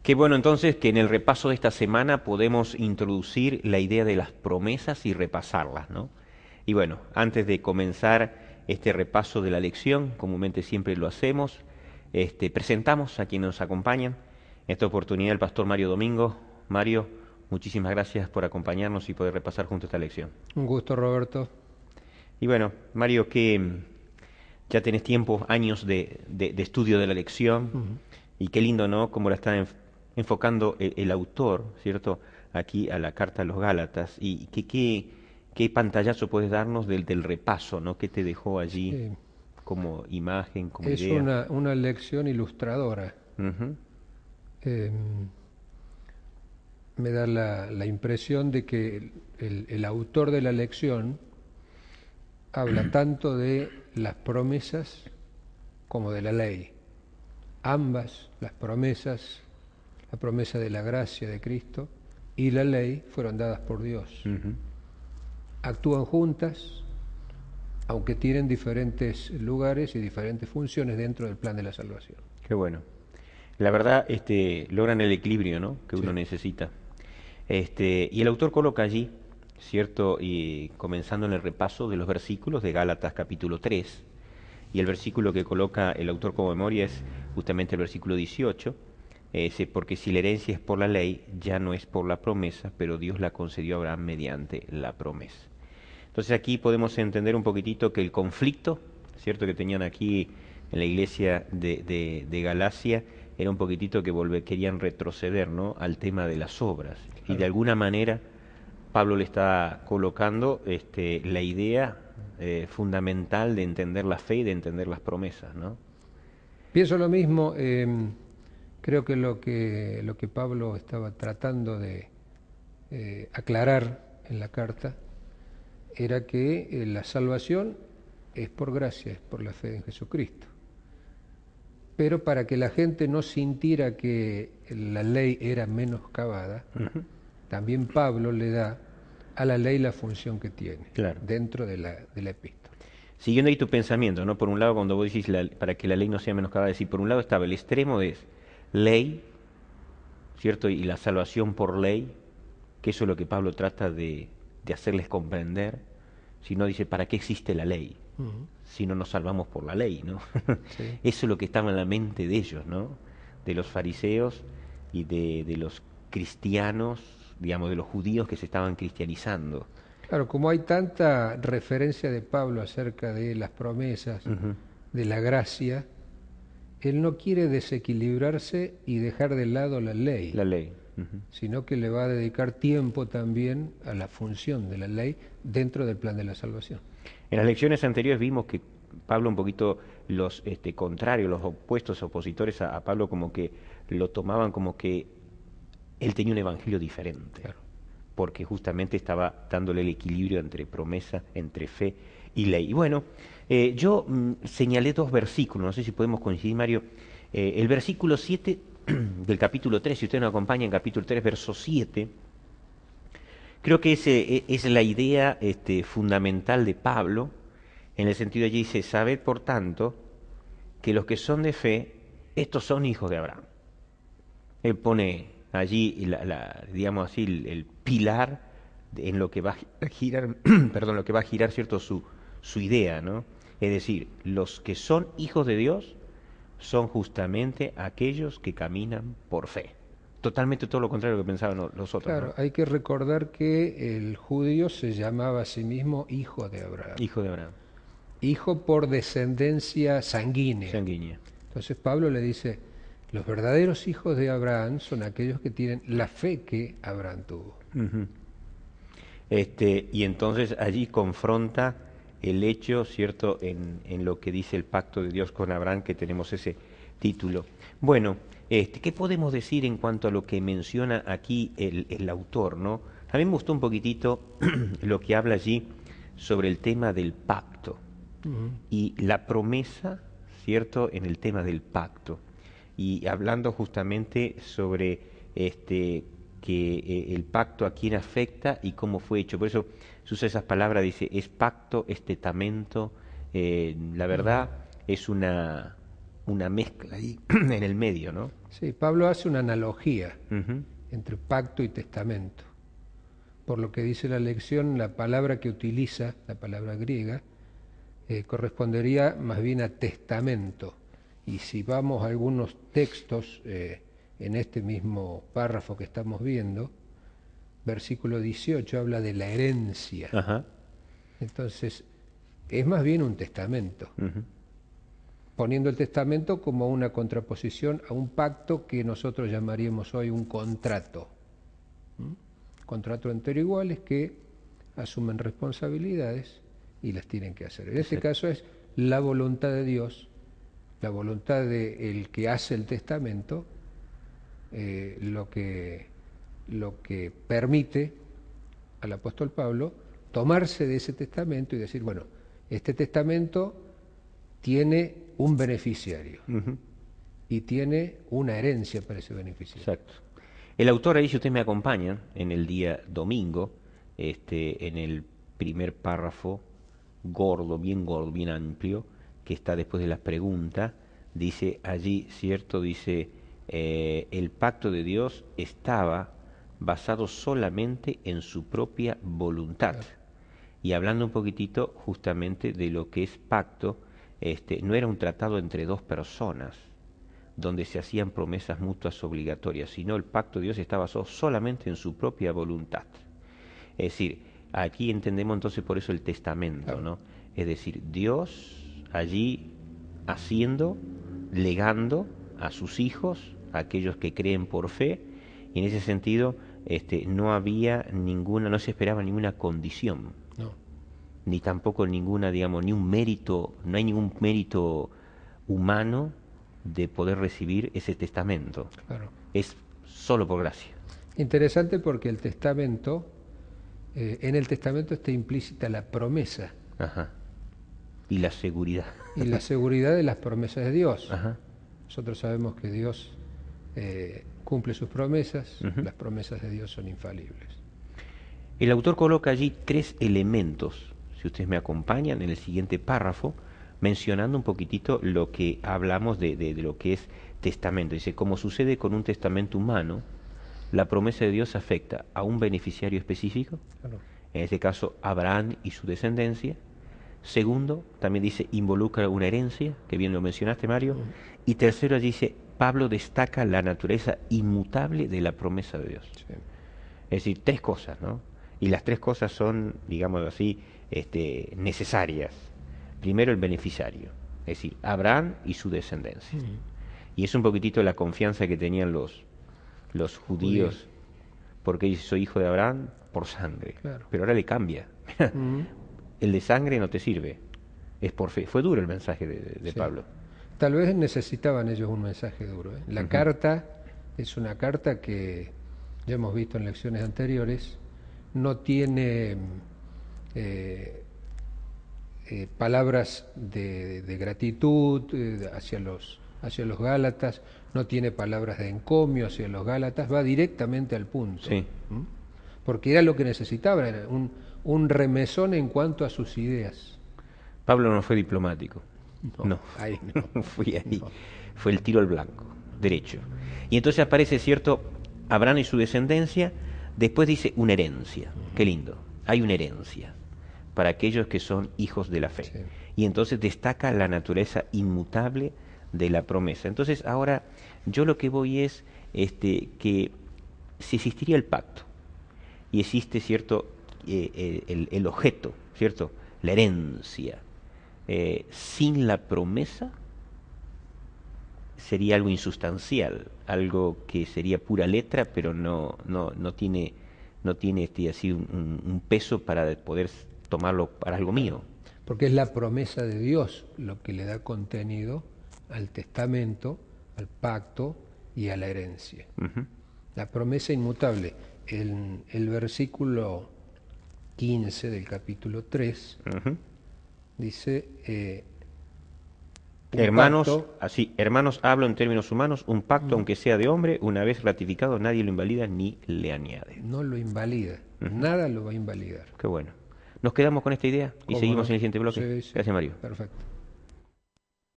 Qué bueno entonces que en el repaso de esta semana podemos introducir la idea de las promesas y repasarlas, ¿no? Y bueno, antes de comenzar este repaso de la lección, comúnmente siempre lo hacemos, presentamos a quienes nos acompañan. En esta oportunidad el pastor Mario Domingo. Mario, muchísimas gracias por acompañarnos y poder repasar junto esta lección. Un gusto, Roberto. Y bueno, Mario, que ya tenés tiempo, años de estudio de la lección, Ujú. y qué lindo, ¿no?, cómo la está enfocando el autor, ¿cierto?, aquí a la carta a los Gálatas. Y qué pantallazo puedes darnos del repaso, ¿no?, qué te dejó allí Sí, como imagen, como es idea. una lección ilustradora. Ujú. Eh, Me da la impresión de que el autor de la lección habla tanto de las promesas como de la ley. Ambas, las promesas, la promesa de la gracia de Cristo y la ley fueron dadas por Dios. Ujú. Actúan juntas, aunque tienen diferentes lugares y diferentes funciones dentro del plan de la salvación. Qué bueno. La verdad, logran el equilibrio, ¿no?, que uno Sí. necesita. Y el autor coloca allí, ¿cierto?, y comenzando en el repaso de los versículos de Gálatas capítulo 3, y el versículo que coloca el autor como memoria es justamente el versículo 18, porque si la herencia es por la ley, ya no es por la promesa, pero Dios la concedió a Abraham mediante la promesa. Entonces aquí podemos entender un poquitito que el conflicto, ¿cierto?, que tenían aquí en la iglesia de Galacia, era un poquitito que querían retroceder, ¿no?, al tema de las obras. Y de Claro. alguna manera Pablo le está colocando la idea fundamental de entender la fe y de entender las promesas, ¿no? Pienso lo mismo. Creo que lo que Pablo estaba tratando de aclarar en la carta era que la salvación es por gracia, es por la fe en Jesucristo. Pero para que la gente no sintiera que la ley era menoscabada, Ujú. también Pablo le da a la ley la función que tiene Claro. dentro de la epístola. Siguiendo ahí tu pensamiento, ¿no? Por un lado, cuando vos decís para que la ley no sea menoscabada, decir, por un lado estaba el extremo de ley, ¿cierto? Y la salvación por ley, que eso es lo que Pablo trata de hacerles comprender. Si no, dice, ¿para qué existe la ley? Ujú. Si no nos salvamos por la ley, ¿no? Sí. Eso es lo que estaba en la mente de ellos, ¿no? De los fariseos y de los cristianos, digamos, de los judíos que se estaban cristianizando. Claro, como hay tanta referencia de Pablo acerca de las promesas, Ujú. de la gracia, él no quiere desequilibrarse y dejar de lado la ley, La ley. Ujú. sino que le va a dedicar tiempo también a la función de la ley dentro del plan de la salvación. En las lecciones anteriores vimos que Pablo un poquito los contrarios, los opuestos, opositores a Pablo, como que lo tomaban como que él tenía un evangelio diferente, Claro. porque justamente estaba dándole el equilibrio entre promesa, entre fe y ley. Y bueno, yo señalé dos versículos, no sé si podemos coincidir, Mario. El versículo 7 del capítulo 3, si usted nos acompaña en capítulo 3, verso 7, creo que ese es la idea fundamental de Pablo, en el sentido de allí dice, sabed por tanto que los que son de fe, estos son hijos de Abraham. Él pone allí, digamos así, el pilar en lo que va a girar, perdón, lo que va a girar, cierto, su idea, ¿no? Es decir, los que son hijos de Dios son justamente aquellos que caminan por fe. Totalmente todo lo contrario que pensaban los otros, ¿no? Claro, hay que recordar que el judío se llamaba a sí mismo hijo de Abraham, Hijo de Abraham, hijo por descendencia sanguínea. sanguínea. Entonces Pablo le dice, los verdaderos hijos de Abraham son aquellos que tienen la fe que Abraham tuvo. Ujú. Y entonces allí confronta el hecho, ¿cierto?, en lo que dice el pacto de Dios con Abraham, que tenemos ese título. Bueno, ¿qué podemos decir en cuanto a lo que menciona aquí el autor, ¿no? A mí me gustó un poquitito lo que habla allí sobre el tema del pacto Ujú. y la promesa, ¿cierto?, en el tema del pacto. Y hablando justamente sobre que el pacto a quién afecta y cómo fue hecho. Por eso se usa esas palabras, dice, es pacto, es testamento. La Ujú. verdad es una una mezcla ahí en el medio, ¿no? Sí, Pablo hace una analogía Ujú. entre pacto y testamento. Por lo que dice la lección, la palabra que utiliza, la palabra griega, correspondería más bien a testamento. Y si vamos a algunos textos en este mismo párrafo que estamos viendo, versículo 18 habla de la herencia. Ajá. Entonces, es más bien un testamento, Ujú. poniendo el testamento como una contraposición a un pacto que nosotros llamaríamos hoy un contrato. Contrato entre iguales que asumen responsabilidades y las tienen que hacer. En este caso es la voluntad de Dios, la voluntad del que hace el testamento, lo que permite al apóstol Pablo tomarse de ese testamento y decir, bueno, este testamento tiene un beneficiario Ujú. y tiene una herencia para ese beneficiario. Exacto. El autor ahí, si ustedes me acompañan, en el día domingo, en el primer párrafo, gordo, bien amplio, que está después de las preguntas, dice allí, ¿cierto? Dice, el pacto de Dios estaba basado solamente en su propia voluntad. Claro. Y hablando un poquitito justamente de lo que es pacto, no era un tratado entre dos personas, donde se hacían promesas mutuas obligatorias, sino el pacto de Dios está basado solamente en su propia voluntad. Es decir, aquí entendemos entonces por eso el testamento, Claro. ¿no? Es decir, Dios allí haciendo, legando a sus hijos, a aquellos que creen por fe, y en ese sentido no había ninguna, no se esperaba ninguna condición, No, ni tampoco ninguna, digamos, ni un mérito, no hay ningún mérito humano de poder recibir ese testamento. claro. Es solo por gracia. Interesante porque el testamento, en el testamento está implícita la promesa Ajá. Y la seguridad. y la seguridad de las promesas de Dios. Ajá. Nosotros sabemos que Dios cumple sus promesas, Ujú. las promesas de Dios son infalibles. El autor coloca allí 3 elementos, si ustedes me acompañan, en el siguiente párrafo, mencionando un poquitito lo que hablamos de lo que es testamento. Dice, como sucede con un testamento humano, la promesa de Dios afecta a un beneficiario específico, Claro. en este caso Abraham y su descendencia. Segundo, también dice, involucra una herencia, que bien lo mencionaste, Mario. Y tercero, dice, Pablo destaca la naturaleza inmutable de la promesa de Dios. Sí. Es decir, 3 cosas, ¿no? Y las 3 cosas son, digamos así, necesarias. Primero, el beneficiario, es decir, Abraham y su descendencia. Y es un poquitito la confianza que tenían los judíos, porque dice, soy hijo de Abraham por sangre. Claro. Pero ahora le cambia. El de sangre no te sirve, es por fe. Fue duro el mensaje de Sí. Pablo. Tal vez necesitaban ellos un mensaje duro. La Ujú. carta es una carta que ya hemos visto en lecciones anteriores, no tiene palabras de gratitud hacia los Gálatas, no tiene palabras de encomio hacia los Gálatas, va directamente al punto. Sí. ¿Mm? Porque era lo que necesitaban, era un remesón en cuanto a sus ideas. Pablo no fue diplomático. No, Ahí no. fui ahí. No. Fue el tiro al blanco, derecho. Y entonces aparece, cierto, Abraham y su descendencia, después dice una herencia. Qué lindo, hay una herencia para aquellos que son hijos de la fe. Sí. Y entonces destaca la naturaleza inmutable de la promesa. Entonces ahora yo lo que voy es que si existiría el pacto y existe, cierto, el objeto, cierto, la herencia, sin la promesa sería algo insustancial, algo que sería pura letra, pero no tiene así un peso para poder tomarlo para algo mío. Porque es la promesa de Dios lo que le da contenido al testamento, al pacto y a la herencia. Ujú. La promesa inmutable. El versículo 15 del capítulo 3 Ujú. dice... Hermanos, pacto, así, hermanos, hablo en términos humanos, un pacto, aunque sea de hombre, una vez ratificado, nadie lo invalida ni le añade. no lo invalida, Ujú. nada lo va a invalidar. Qué bueno. Nos quedamos con esta idea y ¿Cómo seguimos no? en el siguiente bloque. Sí, sí. Gracias, Mario. Perfecto.